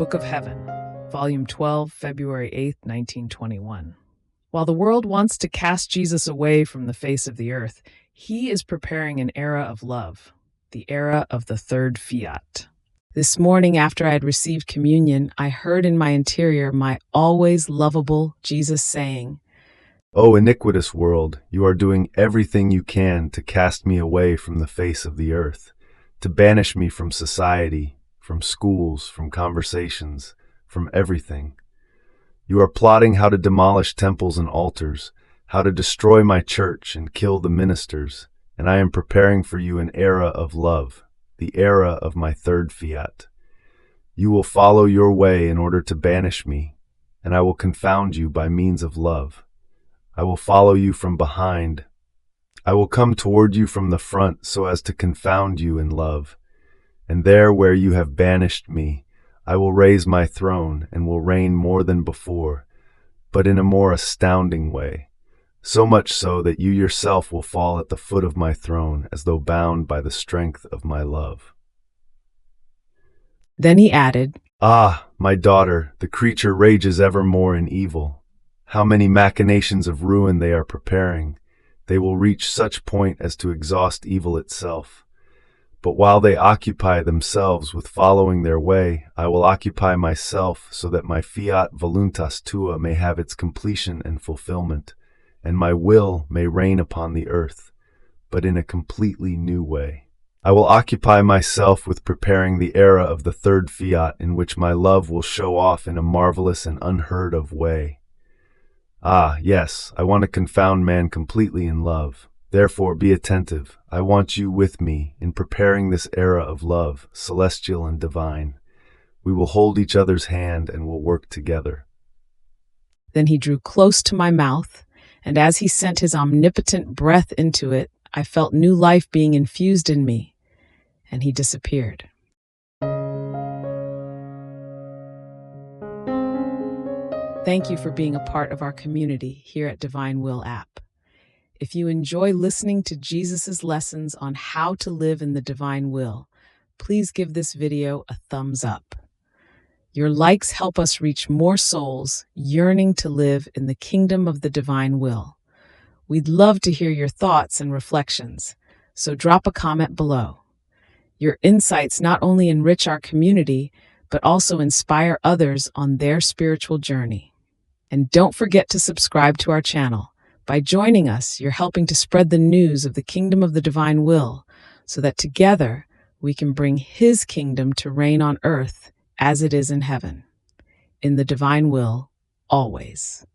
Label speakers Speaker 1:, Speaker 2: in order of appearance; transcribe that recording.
Speaker 1: Book of Heaven, Volume 12, February 8, 1921. While the world wants to cast Jesus away from the face of the earth, he is preparing an era of love, the era of the Third Fiat. This morning, after I had received communion, I heard in my interior my always lovable Jesus saying,
Speaker 2: "O iniquitous world, you are doing everything you can to cast me away from the face of the earth, to banish me from society, from schools, from conversations, from everything. You are plotting how to demolish temples and altars, how to destroy my church and kill the ministers, and I am preparing for you an era of love, the era of my third fiat. You will follow your way in order to banish me, and I will confound you by means of love. I will follow you from behind. I will come toward you from the front so as to confound you in love. And there where you have banished me, I will raise my throne and will reign more than before, but in a more astounding way, so much so that you yourself will fall at the foot of my throne as though bound by the strength of my love."
Speaker 1: Then he added,
Speaker 2: "Ah, my daughter, the creature rages evermore in evil. How many machinations of ruin they are preparing. They will reach such point as to exhaust evil itself. But while they occupy themselves with following their way, I will occupy myself so that my fiat voluntas tua may have its completion and fulfillment, and my will may reign upon the earth, but in a completely new way. I will occupy myself with preparing the era of the third fiat in which my love will show off in a marvelous and unheard of way. Ah, yes, I want to confound man completely in love. Therefore, be attentive. I want you with me in preparing this era of love, celestial and divine. We will hold each other's hand and will work together."
Speaker 1: Then he drew close to my mouth, and as he sent his omnipotent breath into it, I felt new life being infused in me, and he disappeared. Thank you for being a part of our community here at Divine Will app. If you enjoy listening to Jesus' lessons on how to live in the divine will, please give this video a thumbs up. Your likes help us reach more souls yearning to live in the kingdom of the divine will. We'd love to hear your thoughts and reflections, so drop a comment below. Your insights not only enrich our community, but also inspire others on their spiritual journey. And don't forget to subscribe to our channel. By joining us, you're helping to spread the news of the kingdom of the divine will, so that together we can bring his kingdom to reign on earth as it is in heaven. In the divine will, always.